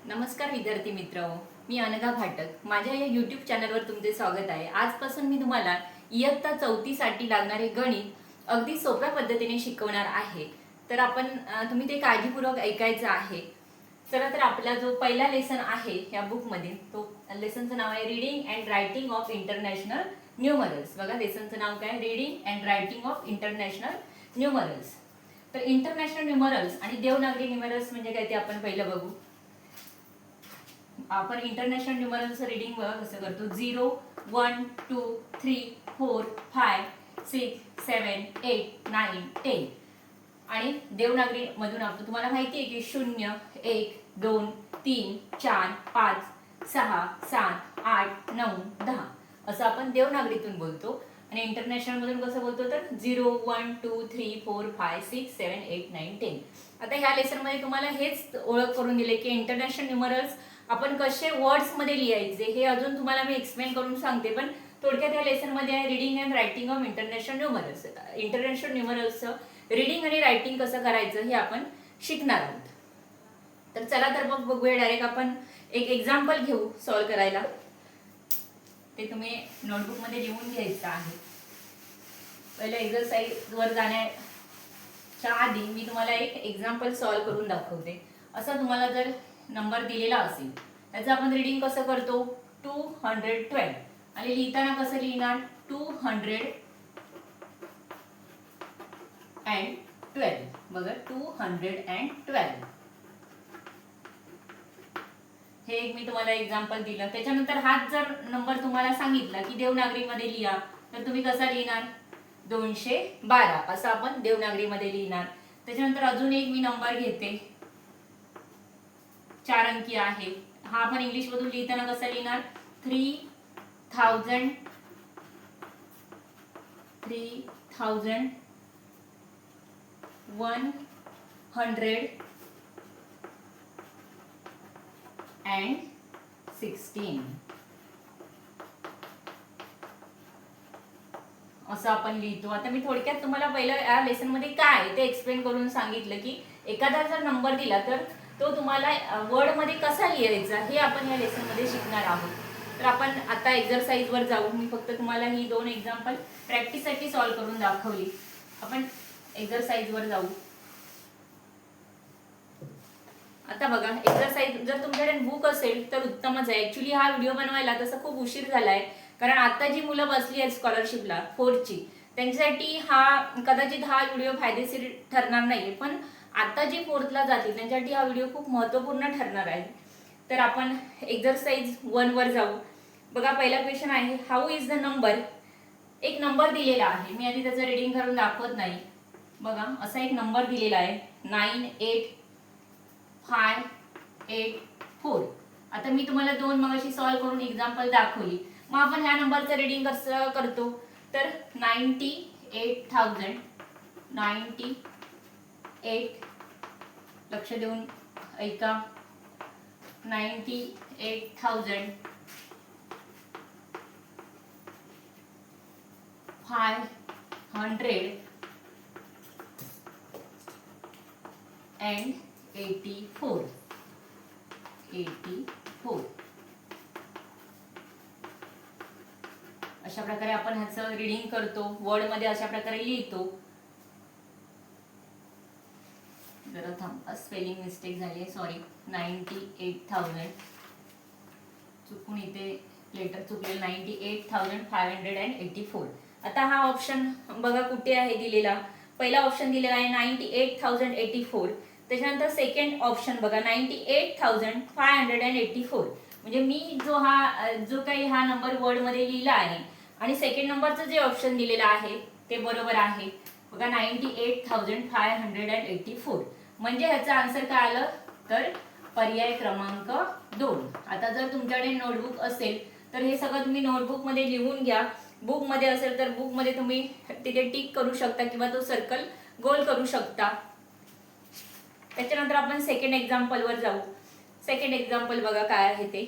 नमस्कार विद्यार्थी मित्र, मी अनघा भाटक. माझ्या या यूट्यूब चॅनलवर तुमचे स्वागत आहे. आजपासून मी तुम्हाला इयत्ता 4थी साठी लागणारे गणित अगदी सोप्या पद्धतीने शिकवणार आहे. तर तुम्ही ते काळजीपूर्वक ऐकायचं आहे. चला तर आपला जो पहिला लेसन आहे या बुकमध्ये, तो लेसनचं नाव आहे reading and writing of international numerals. बघा, लेसनचं नाव काय? Reading and writing of international numerals. तर इंटरनॅशनल न्यूमरल्स आणि देवनागरी न्यूमरल्स म्हणजे काय ते आपण पहिलं बघू. आपण इंटरनॅशनल न्यूमरल्सचं रीडिंग बघा कसं करतो. 0 1 2 3 4 5 6 7 8 9 10. आणि देवनागरी मधून आपण तुम्हाला माहिती आहे की 0 1 2 3 4 5 6 7 8 9 10 असं आपण देवनागरीतून बोलतो. आणि इंटरनॅशनल मधून कसं बोलतो तर 0 1 2 3 4 5 6 7 8 9 10. आता ह्या लेसन मध्ये तुम्हाला हेच ओळख करून दिले की इंटरनॅशनल न्यूमरल्स आपण कसे वर्ड्स मध्ये लिहायचे हे अजून तुम्हाला मी एक्सप्लेन करून सांगते. पण थोडक्यात या लेसन मध्ये आहे reading and writing of international numerals. International न्यूमरल्सचं रीडिंग आणि रायटिंग कसं करायचं हे आपण शिकणार आहोत. तर चला तर मग बघूया डायरेक्ट आपण एक एक्झाम्पल घेऊ सॉल्व्ह करायला. ते तुम्ही नोटबुक मध्ये लिहून घ्यायचं आहे. पहिलं एक्सरसाइज वर जाण्याच्या आधी मी तुम्हाला एक एक्झाम्पल सॉल्व्ह करून दाखवते. असा तुम्हाला जर नंबर दिलेला असेल त्याचं आपण रीडिंग कसं करतो 212 आणि लिहिताना कसं लिहिणार 212. बघा 212. हे एक मी तुम्हाला एक्झाम्पल दिलं. त्याच्यानंतर हाच जर नंबर तुम्हाला सांगितला की देवनागरीमध्ये लिहा तर तुम्ही कसा लिहिणार 212 असं आपण देवनागरीमध्ये लिहिणार. त्याच्यानंतर अजून एक मी नंबर घेते 4 अंकी आहे. हा आपण इंग्लिश मधून लिहिताना कसा लिहिणार 3000 116 असं आपण लिहितो. आता मी थोडक्यात तुम्हाला पहिलं या लेसन मध्ये काय ते एक्सप्लेन करून सांगितलं की एखादा जर नंबर दिला तर तो तुम्हाला वर्ड मध्ये कसा लिहायचा हे आपण या लेसन मध्ये शिकणार आहोत. तर आपण आता एक्सरसाइज वर जाऊ. मी फक्त तुम्हाला ही दोन एक्झाम्पल प्रॅक्टिस साठी सॉल्व्ह करून दाखवली. आपण एक्सरसाइज वर जाऊ. आता बघा, एक्सरसाइज जर तुमच्याकडे बुक असेल तर उत्तमच आहे. ऍक्च्युली हा व्हिडिओ बनवायला तसं खूप उशीर झालाय कारण आता जी मुलं बसली आहेत स्कॉलरशिपला 4ची त्यांच्यासाठी हा कदाचित हा व्हिडिओ फायदेशीर ठरणार नाही. पण आता जी 4थला जातील त्यांच्यासाठी हा व्हिडिओ खूप महत्त्वपूर्ण ठरणार आहे. तर आपण एक्सरसाइज 1 वर जाऊ. बघा, पहिला क्वेश्चन आहे हाऊ इज द नंबर. एक नंबर दिलेला आहे. मी आधी त्याचं रीडिंग करून दाखवत नाही. बघा, असा एक नंबर दिलेला आहे 98584. आता मी तुम्हाला दोन मगाशी सॉल्व्ह करून एक्झाम्पल दाखवली. मग आपण ह्या नंबरचं रीडिंग कसं करतो तर 98 लक्ष देऊन ऐका 98,584. अशा प्रकारे आपण ह्याचं रीडिंग करतो. वर्ड मध्ये अशा प्रकारे लिहितो. जरा थांब, स्पेलिंग मिस्टेक झाली आहे, सॉरी. 98,000 चुकून इथे लेटर चुकले 98,584. आता हा ऑप्शन बघा कुठे आहे दिलेला. पहिला ऑप्शन दिलेला आहे 98,084. त्याच्यानंतर सेकंड ऑप्शन बघा 98,584. म्हणजे मी जो काही हा नंबर वर्ड मध्ये लिहिला आहे आणि सेकंड नंबरचं जे ऑप्शन दिलेलं आहे ते बरोबर आहे. बघा 98,584 म्हणजे ह्याचा आन्सर काय आलं तर पर्याय क्रमांक 2. आता जर तुमच्याकडे नोटबुक असेल तर हे सगळं तुम्ही नोटबुक मध्ये लिहून घ्या. बुक मध्ये असेल तर बुक मध्ये तुम्ही तिथे टिक करू शकता किंवा तो सर्कल गोल करू शकता. त्याच्यानंतर आपण सेकंड एक्झाम्पल वर जाऊ. सेकंड एक्झाम्पल बघा काय आहे ते.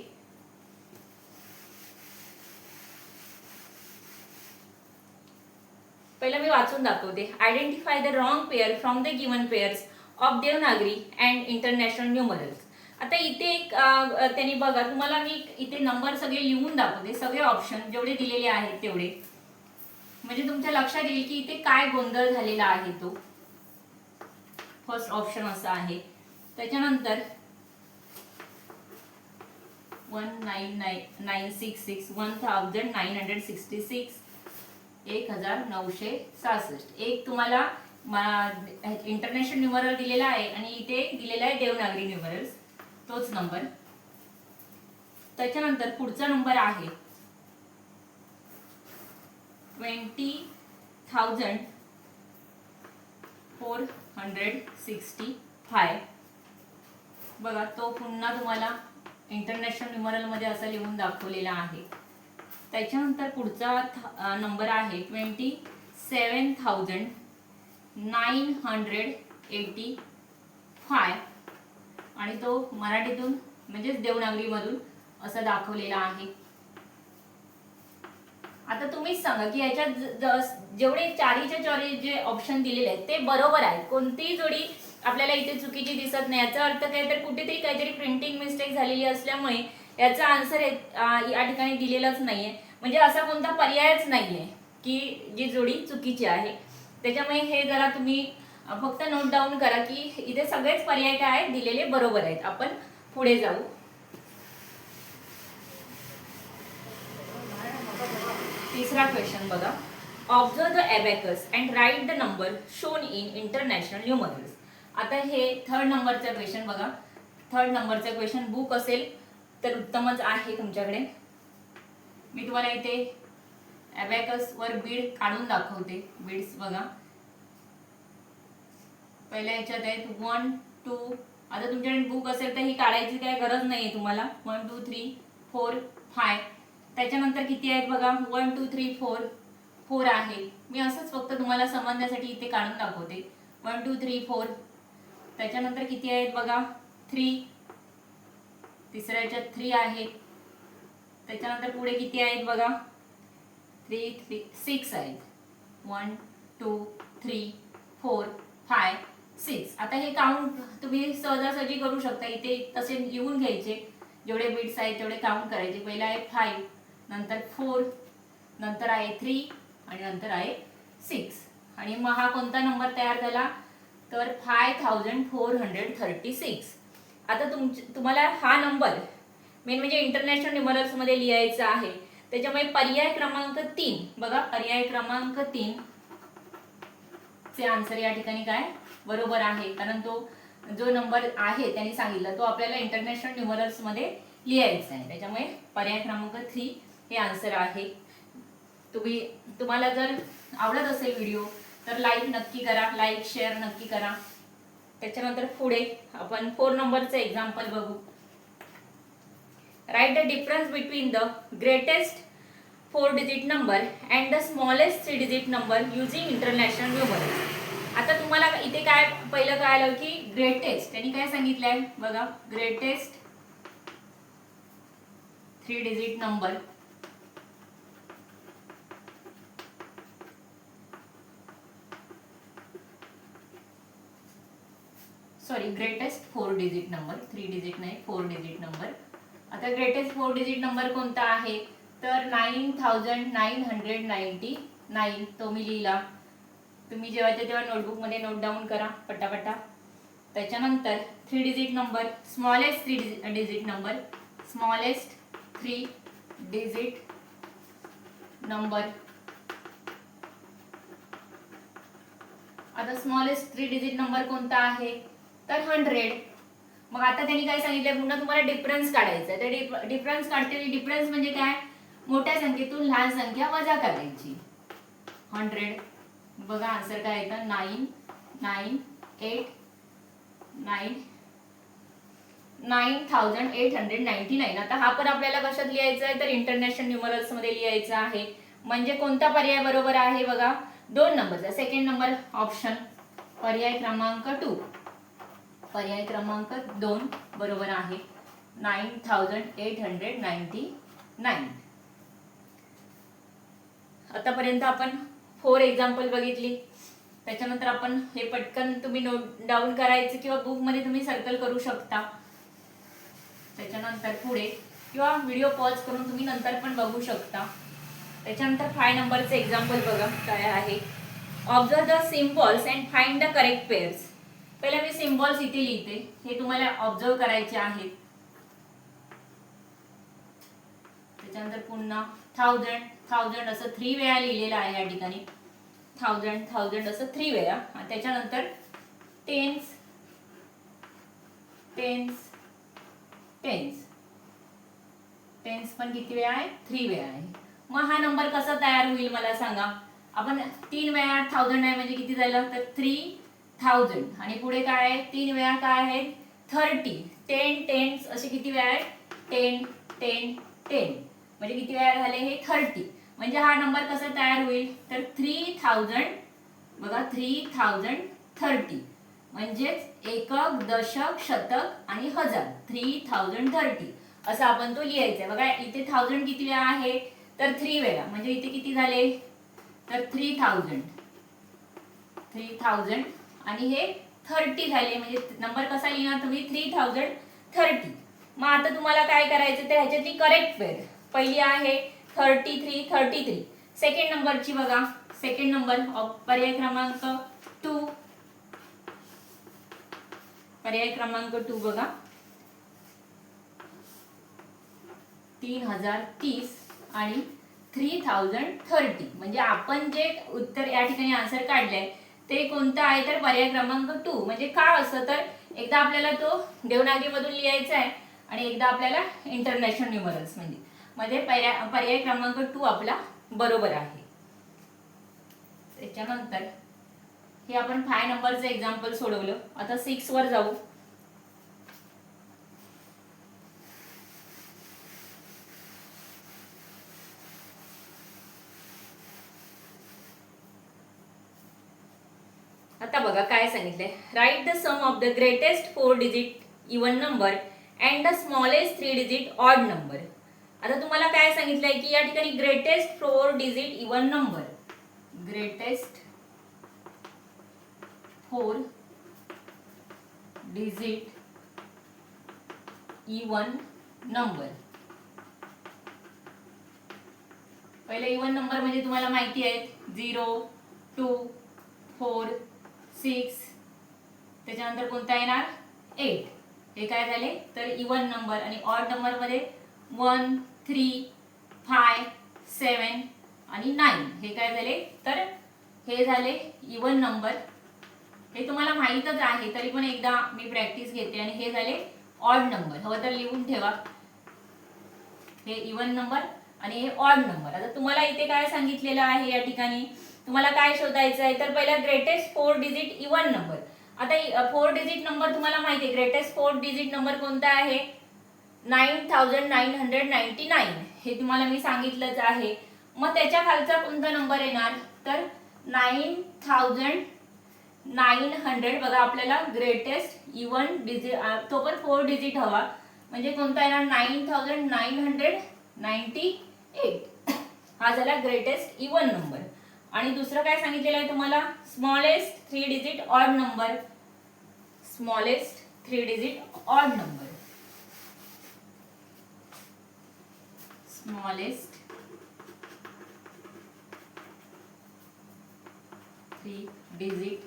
पहिला मी वाचून दाखवते. Identify the wrong pair from the given pairs of Devanagari and international numerals. आता इथे एक त्यांनी बघा, तुम्हाला मी इथे नंबर सगळे लिहून दाखवते, सगळे ऑप्शन जेवढे दिलेले आहेत तेवढे, म्हणजे तुमच्या लक्षात येईल की इथे काय गोंधळ झालेला आहे तो. फर्स्ट ऑप्शन असा आहे. त्याच्यानंतर 1966 1966 1966. एक तुम्हाला इंटरनॅशनल न्यूमरल दिलेला आहे आणि इथे दिलेला आहे देवनागरी न्यूमरल्स, तोच नंबर. त्याच्यानंतर पुढचा नंबर आहे 20,465. बघा, तो पुन्हा तुम्हाला इंटरनॅशनल न्यूमरल मध्ये असा लिहून दाखवलेला आहे. त्याच्यानंतर पुढचा नंबर आहे 27,985 आणि तो मराठीतून म्हणजेच देवनागरीमधून असा दाखवलेला आहे. आता तुम्हीच सांगा की याच्यात जेवढे चारीच्या चारी जे ऑप्शन दिलेले आहेत ते बरोबर आहेत. कोणतीही जोडी आपल्याला इथे चुकीची दिसत नाही. याचा अर्थ काय तर कुठेतरी काहीतरी प्रिंटिंग मिस्टेक झालेली असल्यामुळे याचा आन्सर या ठिकाणी दिलेलाच नाहीये. म्हणजे असा कोणता पर्यायच नाहीये की जी जोडी चुकीची आहे. त्याच्यामुळे हे जरा तुम्ही फक्त नोट डाऊन करा की इथे सगळेच पर्याय काय आहेत दिलेले बरोबर आहेत. आपण पुढे जाऊ. तिसरा क्वेश्चन बघा. Observe the abacus and write the number shown in international numerals. आता हे थर्ड नंबरचा क्वेश्चन बघा. थर्ड नंबरचा क्वेश्चन बुक असेल तर उत्तमच आहे तुमच्याकडे. मी तुम्हाला इथे ॲबॅकस वर बीड काढून दाखवते. बीड्स बघा, पहिल्या याच्यात आहेत 1 2. आता तुमच्याकडे बुक असेल तर ही काढायची काय गरज नाहीये तुम्हाला. 1 2 3 4 5. त्याच्यानंतर किती आहेत बघा, 1 2 3 4 4 आहे. मी असंच फक्त तुम्हाला समजण्यासाठी इथे काढून दाखवते. 1 2 3 4. त्याच्यानंतर किती आहेत बघा, 3. तिसऱ्या याच्यात 3 आहेत. त्याच्यानंतर पुढे किती आहेत बघा, 3 3 6 आहेत. 1 2 3 4 5 6. आता हे काउंट तुम्ही सहजासहजी करू शकता. इथे तसे लिहून घ्यायचे, जेवढे बिट्स आहेत तेवढे काउंट करायचे. पहिला आहे 5, नंतर 4, नंतर आहे 3 आणि नंतर आहे 6. आणि मग हा कोणता नंबर तयार झाला तर 5436. आता तुम्हाला हा नंबर मेन म्हणजे इंटरनॅशनल न्यूमरल्स मध्ये लिहायचा आहे. त्याच्यामुळे पर्याय क्रमांक 3 बघा, पर्याय क्रमांक 3 चे आन्सर या ठिकाणी काय बरोबर आहे. कारण तो जो नंबर आहे त्यांनी सांगितलं तो आपल्याला इंटरनॅशनल न्यूमरल्स मध्ये लिहायचा आहे. त्याच्यामुळे पर्याय क्रमांक 3 हे आन्सर आहे. तुम्हाला जर आवडत असेल व्हिडिओ तर लाईक नक्की करा, लाईक शेअर नक्की करा. त्याच्यानंतर पुढे आपण 4 नंबरचे एक्झाम्पल बघू. Write the difference between the greatest 4 digit number and the smallest 3 digit number using international numerals. आता तुम्हाला इथे काय पहिलं काय आलं की ग्रेटेस्ट त्यांनी काय सांगितलंय बघा, greatest 3 digit number greatest 4 digit number, 3 digit नाही 4 डिजिट नंबर. आता ग्रेटेस्ट 4 डिजिट नंबर कोणता आहे तर 9999. तो मी लिहिला. तुम्ही जेव्हा तेव्हा नोटबुक मध्ये नोट डाऊन करा पटापटा. त्याच्यानंतर 3 digit number, smallest 3 digit number, smallest 3 digit number. आता स्मॉलेस्ट 3 डिजिट नंबर कोणता आहे तर 100. मग आता त्यांनी काय सांगितलं पुन्हा तुम्हाला डिफरन्स काढायचा आहे. तर डिफरन्स काढते. डिफरन्स म्हणजे काय, मोठ्या संख्येतून लहान संख्या वजा करायची. 100 बघा आन्सर काय येतं 9899. आता हा पण आपल्याला कशात लिहायचा आहे तर इंटरनॅशनल न्यूमरल्स मध्ये लिहायचा आहे. म्हणजे कोणता पर्याय बरोबर आहे बघा, 2 नंबरचा सेकंड नंबर ऑप्शन पर्याय क्रमांक 2. पर्याय क्रमांक 2 बरोबर आहे 9899. आतापर्यंत आपण 4 एक्झाम्पल बघितली. त्याच्यानंतर आपण हे पटकन तुम्ही नोट डाऊन करायचे किंवा बुक मध्ये तुम्ही सर्कल करू शकता. त्याच्यानंतर पुढे किंवा व्हिडिओ पॉज करून तुम्ही नंतर पण बघू शकता. त्याच्यानंतर 5 नंबरचं एक्झाम्पल बघा काय आहे. Observe the symbols and find the correct pairs. पहिला मी सिम्बॉल्स इथे लिहिते, हे तुम्हाला ऑब्झर्व करायचे आहेत. त्याच्यानंतर पुन्हा 1000 असं 3 वेळा लिहिलेलं आहे या ठिकाणी. 1000 असं 3 वेळा. त्याच्यानंतर टेन्स पण किती वेळा आहे? 3 वेळा आहे. मग हा नंबर कसा तयार होईल मला सांगा. आपण 3 वेळा 1000 आहे म्हणजे किती झालं तर 3000 आणि पुढे काय आहे 3 वेळा काय आहे 30. 10 टेन्स असे किती वेळा आहे 10 म्हणजे किती वेळा झाले हे 30. म्हणजे हा नंबर कसा तयार होईल तर 3000 बघा 3030 म्हणजेच एकक दशक शतक आणि हजार 3030 असं आपण तो लिहायचा आहे. बघा इथे 1000 किती वेळा आहे तर 3 वेळा म्हणजे इथे किती झाले तर 3000 आणि हे 30 झाले म्हणजे नंबर कसा लिहिणार तुम्ही 3030. मग आता तुम्हाला काय करायचं तर ह्याच्यातली करेक्ट पेअर पहिली आहे 33. सेकंड नंबरची बघा. सेकंड नंबर पर्याय क्रमांक 2 बघा 3030 आणि 3030 म्हणजे आपण जे उत्तर या ठिकाणी आन्सर काढलंय ते कोणतं आहे तर पर्याय क्रमांक 2. म्हणजे का असं तर एकदा आपल्याला तो देवनागरी मधून लिहायचा आहे आणि एकदा आपल्याला इंटरनॅशनल न्यूमरल्स मध्ये पर्याय क्रमांक 2 आपला बरोबर आहे. त्याच्यानंतर हे आपण 5 नंबरचं एक्झाम्पल सोडवलं. आता 6 वर जाऊ. आता बघा काय सांगितलंय. Write the sum of the greatest 4 digit even number and the smallest 3 digit odd number. आता तुम्हाला काय सांगितलंय की या ठिकाणी greatest 4 digit even number greatest 4 digit even number. पहिले इवन नंबर म्हणजे तुम्हाला माहिती आहे 0 2 4 6 त्याच्यानंतर कोणता येणार 8. हे काय झाले तर इवन नंबर. आणि ऑड नंबर मध्ये 1 3 5 7 आणि 9 हे काय झाले तर हे झाले इवन नंबर. हे तुम्हाला माहीतच आहे तरी पण एकदा मी प्रॅक्टिस घेते. आणि हे झाले ऑड नंबर. हवं तर लिहून ठेवा. हे इवन नंबर आणि हे ऑड नंबर. आता तुम्हाला इथे काय सांगितलेलं आहे या ठिकाणी तुम्हाला काय शोधायचं आहे तर पहिला ग्रेटेस्ट 4 डिजिट इवन नंबर. आता 4 डिजिट नंबर तुम्हाला माहिती आहे. ग्रेटेस्ट 4 डिजिट नंबर कोणता आहे 9999. हे तुम्हाला मी सांगितलंच आहे. मग त्याच्या खालचा कोणता नंबर येणार तर 9900. बघा आपल्याला ग्रेटेस्ट इवन डिजिट तो पण 4 डिजिट हवा म्हणजे कोणता येणार 9998. हा झाला ग्रेटेस्ट इवन नंबर. आणि दुसरं काय सांगितलेलं आहे तुम्हाला smallest 3 digit odd number. Smallest 3 digit odd number. Smallest 3 digit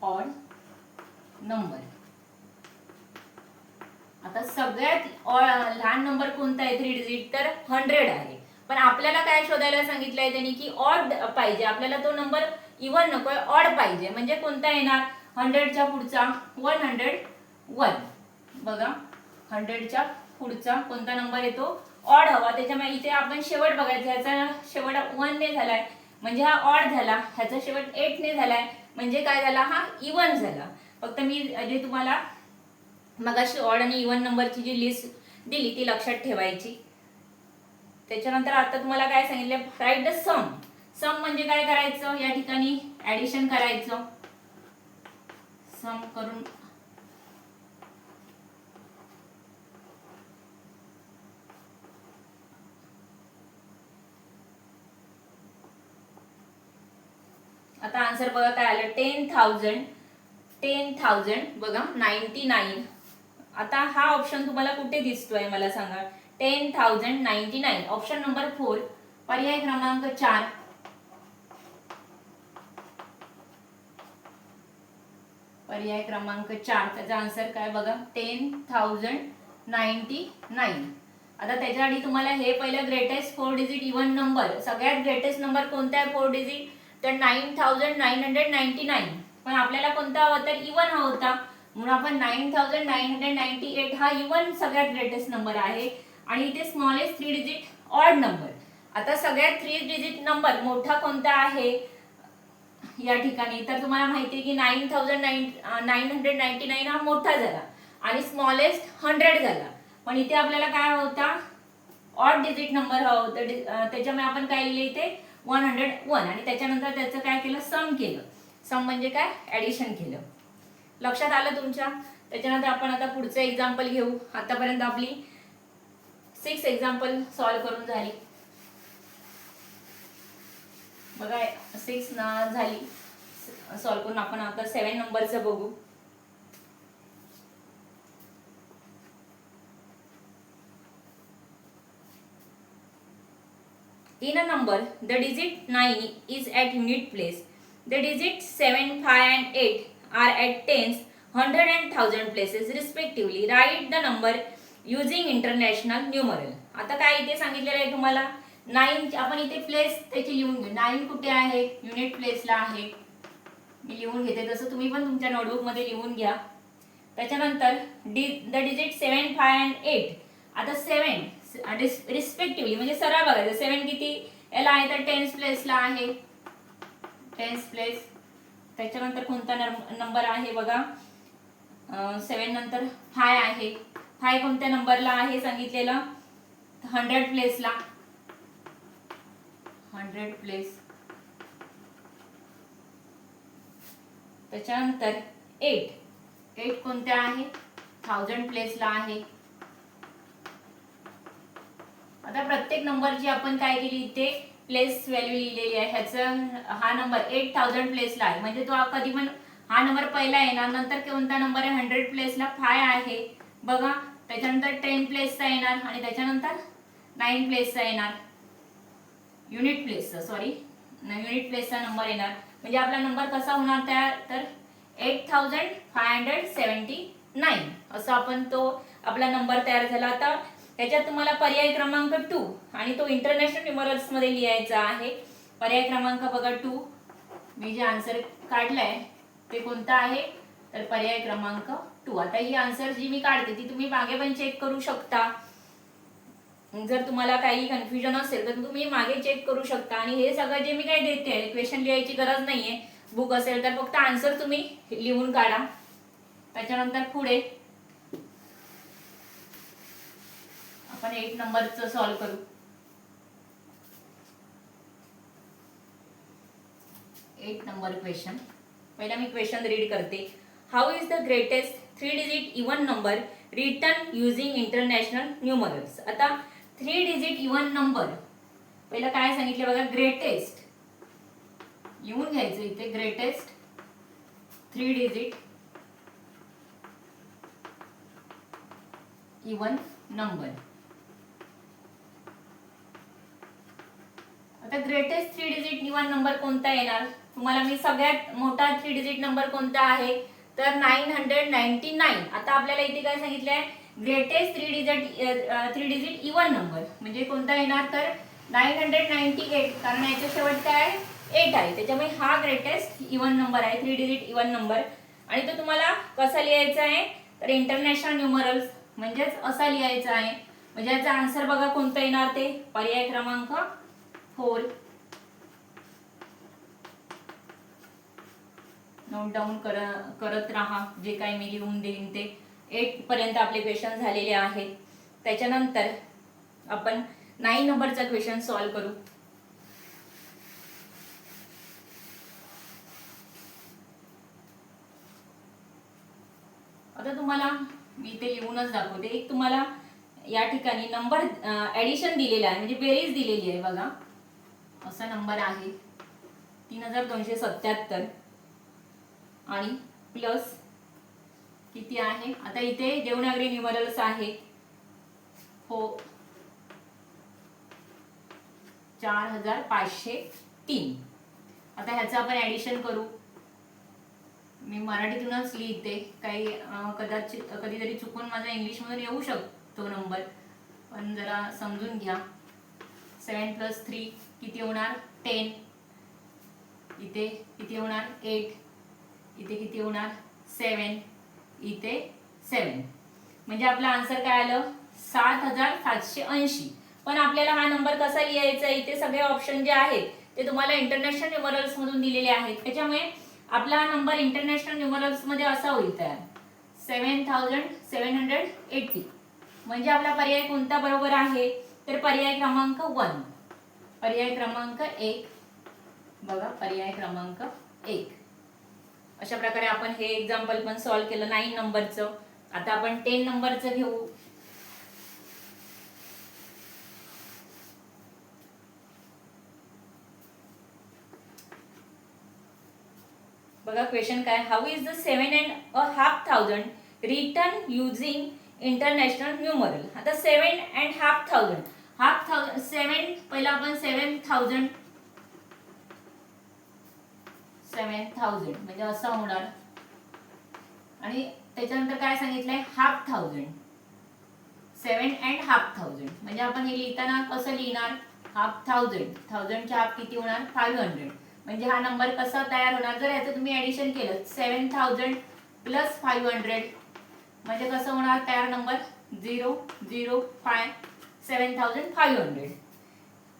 odd number. आता सगळ्यात लहान नंबर कोणता आहे 3 डिजिट तर 100 आहे. पण आपल्याला काय शोधायला सांगितलंय त्यांनी की ऑड पाहिजे. आपल्याला तो नंबर इवन नकोय ऑड पाहिजे. म्हणजे कोणता येणार 100च्या पुढचा 101. बघा 100च्या पुढचा कोणता नंबर येतो ऑड हवा. त्याच्यामुळे इथे आपण शेवट बघायचा. ह्याचा शेवट 1 ने झालाय म्हणजे हा ऑड झाला. ह्याचा शेवट 8 ने झालाय म्हणजे काय झाला हा इवन झाला. फक्त मी जे तुम्हाला मगाशी ऑड आणि इवन नंबरची जी लिस्ट दिली ती लक्षात ठेवायची. त्याच्यानंतर आता तुम्हाला काय सांगितलं राईट द सम. सम म्हणजे काय करायचं या ठिकाणी ऍडिशन करायचं. सम करून आता आन्सर बघा काय आलं 10,000 बघा 99 आता हा ऑप्शन तुम्हाला कुठे दिसतोय मला सांगा. 10,099 ऑप्शन नंबर 4 पर्याय क्रमांक 4. पर्याय क्रमांक 4 त्याचा आन्सर काय बघा 10,099. आता त्याच्या आधी तुम्हाला हे पहिलं ग्रेटेस्ट 4 डिजिट इव्हन नंबर, सगळ्यात ग्रेटेस्ट नंबर कोणता आहे 4 डिजिट, तर 9,999. पण आपल्याला कोणता हवा तर इव्हन हा होता, म्हणून आपण 9,998 हा इव्हन सगळ्यात ग्रेटेस्ट नंबर आहे. आणि इथे स्मॉलेस्ट 3 डिजिट ऑड नंबर. आता सगळ्यात 3 डिजिट नंबर मोठा कोणता आहे या ठिकाणी, तर तुम्हाला माहिती आहे की 9,999 हा मोठा झाला आणि स्मॉलेस्ट 100 झाला. पण इथे आपल्याला काय होता ऑड डिजिट नंबर हवा होता, त्याच्यामुळे आपण काय लिहिले इथे 101 आणि त्याच्यानंतर त्याचं काय केलं सम केलं. सम म्हणजे काय ऍडिशन केलं. लक्षात आलं तुमच्या. त्याच्यानंतर आपण आता पुढचं एक्झाम्पल घेऊ. आतापर्यंत आपली 6 एक्झाम्पल सॉल्व्ह करून झाली बघा. 6 ना झाली सॉल्व्ह करून. आपण आता 7 नंबरचं बघू. In a number, the digit 9 is at unit place. The digits 7, 5 and 8 are at tens, 100 and 1000 places respectively. Write the number using international numeral. आता काय इथे सांगितलेलं आहे तुम्हाला 9 आपण इथे प्लेस त्याची लिहून घेऊ. 9 कुठे आहे युनिट प्लेसला आहे. मी लिहून घेते तसं तुम्ही पण तुमच्या नोटबुक मध्ये लिहून घ्या. त्याच्यानंतर द डिजिट 7, 5 and 8. आता 7 रिस्पेक्टिव्हली म्हणजे सरळ बघायचं 7 किती याला आहे तर टेन्स प्लेसला आहे. Tense place. त्याच्यानंतर कोणता नंबर आहे बघा 7 नंतर 5 आहे. 5 कोणत्या नंबरला आहे सांगितलेलं 100 प्लेसला. 100 प्लेस. त्याच्यानंतर 8 कोणत्या आहे 1000 प्लेसला आहे. आता प्रत्येक नंबरची आपण काय केली इथे प्लेस व्हॅल्यू लिहिलेली आहे. ह्याचं हा नंबर 8000 प्लेसला आहे म्हणजे तो कधी पण हा नंबर पहिला येणार. नंतर कोणता नंबर आहे 100 प्लेसला 5 आहे बघा. त्याच्यानंतर 10 प्लेसचा येणार आणि त्याच्यानंतर 9 प्लेसचा येणार. युनिट प्लेसचा सॉरी युनिट प्लेसचा नंबर येणार. म्हणजे आपला नंबर कसा होणार तयार तर 8579 असं आपण तो आपला नंबर तयार झाला. आता त्याच्यात तुम्हाला पर्याय क्रमांक 2 आणि तो इंटरनॅशनल न्यूमरल्स मध्ये लिहायचा आहे. पर्याय क्रमांक बघा 2. मी जे आन्सर काढलाय ते कोणता आहे तर पर्याय क्रमांक 2. आता ही आन्सर जी मी काढते ती तुम्ही मागे पण चेक करू शकता. जर तुम्हाला काही कन्फ्युजन असेल तर तुम्ही मागे चेक करू शकता. आणि हे सगळं जे मी काय देते क्वेश्चन लिहायची गरज नाहीये. बुक असेल तर फक्त आन्सर तुम्ही लिहून काढा. त्याच्यानंतर पुढे आपण 8 नंबरचं सॉल्व्ह करू. 8 नंबर क्वेश्चन. पहिला मी क्वेश्चन रीड करते. How is the greatest 3 digit even number written using international numerals. आता 3 डिजिट इव्हन नंबर पहिला काय सांगितलं बघा ग्रेटेस्ट लिहून घ्यायचं इथे. Greatest 3 digit even number. आता ग्रेटेस्ट 3 डिजिट इव्हन नंबर कोणता येणार तुम्हाला मी सगळ्यात मोठा 3 डिजिट नंबर कोणता आहे तर 999. आता आपल्याला इथे काय सांगितलंय ग्रेटेस्ट 3 डिजिट इव्हन नंबर म्हणजे कोणता येणार तर 998 कारण याच्या शेवट काय 8 आहे त्याच्यामुळे हा ग्रेटेस्ट इव्हन नंबर आहे 3 डिजिट इव्हन नंबर. आणि तो तुम्हाला कसा लिहायचा आहे तर इंटरनॅशनल न्यूमरल्स म्हणजेच असा लिहायचा आहे. म्हणजे याचा आन्सर बघा कोणता येणार ते पर्याय क्रमांक 4. नोट डाऊन करत राहा जे काही मी लिहून देईन ते. 8 पर्यंत आपले क्वेश्चन झालेले आहेत. त्याच्यानंतर आपण 9 नंबरचा क्वेश्चन सॉल्व्ह करू. आता तुम्हाला मी इथे लिहूनच दाखवते. एक तुम्हाला या ठिकाणी नंबर ऍडिशन दिलेला आहे म्हणजे बेरीज दिलेली आहे बघा. असा नंबर आहे 3277 आणि प्लस किती आहे आता इथे देवनागरी न्यूमरल्स आहे हो 4503. आता ह्याचं आपण ऍडिशन करू. मी मराठीतूनच लिहिते, काही कदाचित कधीतरी चुकून माझा इंग्लिशमधून येऊ शकतो नंबर, पण जरा समजून घ्या. 7 + 3 किती होणार 10. इथे किती होणार 8. इथे किती होणार 7. इथे 7. म्हणजे आपला आन्सर काय आलं 7780. पण आपल्याला हा नंबर कसा लिहायचा, इथे सगळे ऑप्शन जे आहेत ते तुम्हाला इंटरनॅशनल न्यूमरल्स मधून दिलेले आहेत. त्याच्यामुळे आपला हा नंबर इंटरनॅशनल न्यूमरल्स मध्ये असा होईल तयार 7780. म्हणजे आपला पर्याय कोणता बरोबर आहे, तर पर्याय क्रमांक 1. पर्याय क्रमांक 1 बघा, पर्याय क्रमांक 1. अशा प्रकारे आपण हे एक्झाम्पल पण सॉल्व्ह केलं 9 नंबरचं. आता आपण 10 नंबरचं घेऊ. बघा क्वेश्चन काय, how is the 7.5 written using international numeral. आता 7.5 7 पहिला आपण 7000 म्हणजे असं होणार, आणि त्याच्यानंतर काय सांगितलंय 1/2,000. 7.5 म्हणजे आपण हे लिहिताना कसं लिहिणार 1/2,000. 1000 च्या हाफ किती होणार 500. म्हणजे हा नंबर कसा तयार होणार, जर याचं तुम्ही ऍडिशन केलं 7000 + 500 म्हणजे कसं होणार तयार नंबर 005 7500.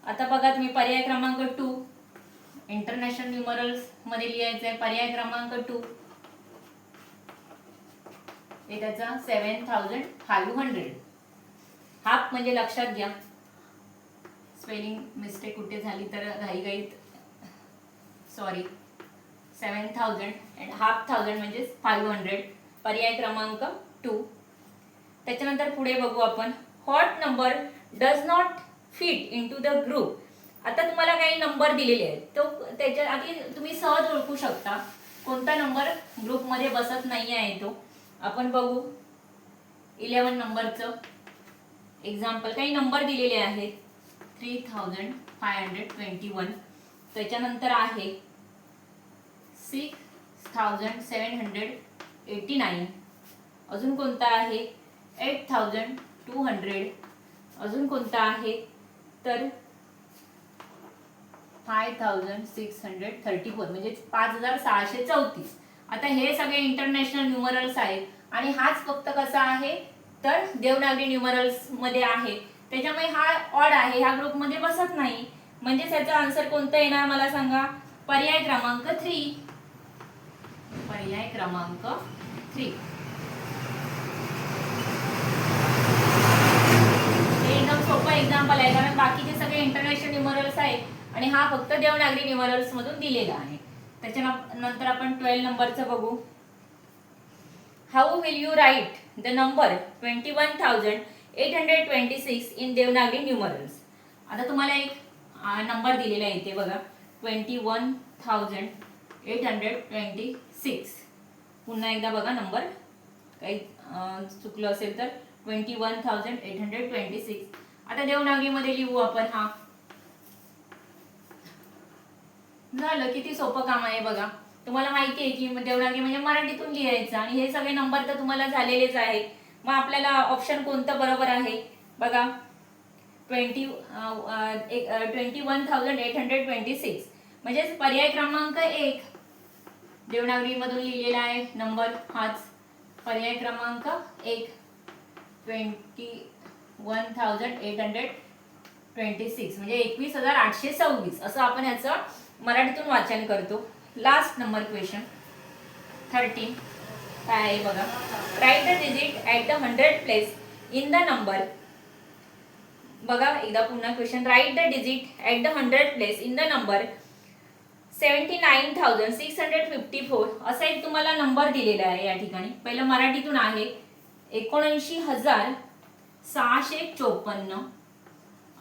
आता बघा तुम्ही पर्याय क्रमांक 2 इंटरनॅशनल न्यूमरल्स मध्ये लिहायचं आहे. पर्याय क्रमांक 2 हे त्याचा 7500. हाफ म्हणजे लक्षात घ्या, स्पेलिंग मिस्टेक कुठे झाली तर घाईघाईत सॉरी. 7000 and 1/2,000 म्हणजे 500. पर्याय क्रमांक 2. त्याच्यानंतर पुढे बघू आपण, what number does not fit into the group. आता तुम्हाला काही नंबर दिलेले आहेत, तो त्याच्या आधी तुम्ही सहज ओळखू शकता कोणता नंबर ग्रुप मध्ये बसत नाही आहे. तो आपण बघू 11 नंबरचं एक्झाम्पल. काही नंबर दिलेले आहेत 3521. त्याच्यानंतर आहे 6789. अजून कोणता आहे 8200. अजून कोणता आहे तर 5634 म्हणजे 5634. आता हे सगळे इंटरनॅशनल न्यूमरल्स आहेत आणि हाच फक्त कसा आहे तर देवनागरी न्यूमरल्स मध्ये आहे. त्याच्यामुळे हा ऑड आहे, ह्या ग्रुप मध्ये बसत नाही. म्हणजे त्याचा आन्सर कोणता येणार मला सांगा, पर्याय क्रमांक 3. पर्याय क्रमांक 3. हे एकदम सोपं एक्झाम्पल आहे, कारण बाकीचे सगळे इंटरनॅशनल न्यूमरल्स आहेत आणि हा फक्त देवनागरी न्यूमरल्स मधून दिलेला आहे. त्याच्यानंतर आपण 12 नंबरचं बघू. How will you write the number 21,826 in Devanagari numerals. आता तुम्हाला एक नंबर दिलेला आहे इथे बघा 21,826. पुन्हा एकदा बघा नंबर, काही चुकलं असेल तर 21,826. आता देवनागरी मध्ये लिहू आपण. हा झालं, किती सोपं काम आहे बघा. तुम्हाला माहिती आहे की देवनागरी म्हणजे मराठीतून लिहायचं आणि हे सगळे नंबर तर तुम्हाला झालेलेच आहेत. मग आपल्याला ऑप्शन कोणतं बरोबर आहे बघा 21,826 म्हणजे पर्याय क्रमांक 1 देवनागरी मधून लिहिलेला आहे नंबर हाच. पर्याय क्रमांक 1 21,826 म्हणजे 21,826 असं आपण याचं मराठीतून वाचन करतो. लास्ट नंबर क्वेश्चन 13 काय आहे बघा, write the digit at the 100th place in the number. बघा एकदा पुन्हा question, write the digit at the 100th place in the number 79,654. असा एक तुम्हाला नंबर दिलेला आहे या ठिकाणी. पहिलं मराठीतून आहे 79,654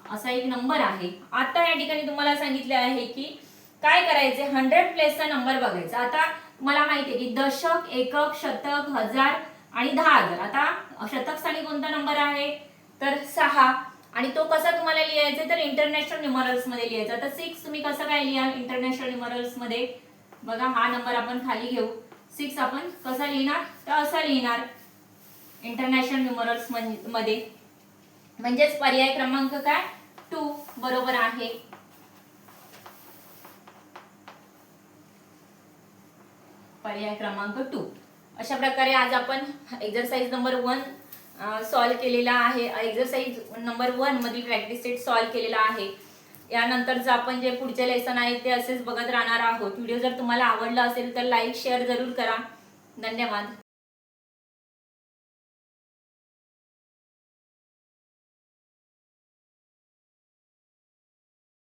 असा एक नंबर आहे. आता या ठिकाणी तुम्हाला सांगितले आहे की काय करायचे 100 प्लेसचा नंबर बघायचा. आता मला माहिती आहे की दशक, एकक, शतक, हजार, आणि 10,000. आता शतक स्थानी कोणता नंबर आहे तर 6. आणि तो कसा तुम्हाला लिहायचा तर इंटरनॅशनल न्यूमरल्स मध्ये लिहायचा. तर 6 तुम्ही कसं काय लिहाल इंटरनॅशनल न्यूमरल्स मध्ये. बघा हा नंबर आपण खाली घेऊ. 6 आपण कसा लिहिणार तर असा लिहिणार इंटरनॅशनल न्यूमरल्स मध्ये. म्हणजेच पर्याय क्रमांक काय 2 बरोबर आहे. पर्याय क्रमांक 2. अशा प्रकारे आज आपण एक्सरसाइज नंबर 1 सॉल्व केलेला आहे. एक्सरसाइज नंबर 1 मधील प्रॅक्टिस सेट सॉल्व केलेला आहे. यानंतरचं आपण जे पुढचे लेसन आहे ते असेच बघत राहणार आहोत. व्हिडिओ जर तुम्हाला आवडला असेल तर लाईक शेअर जरूर करा. धन्यवाद.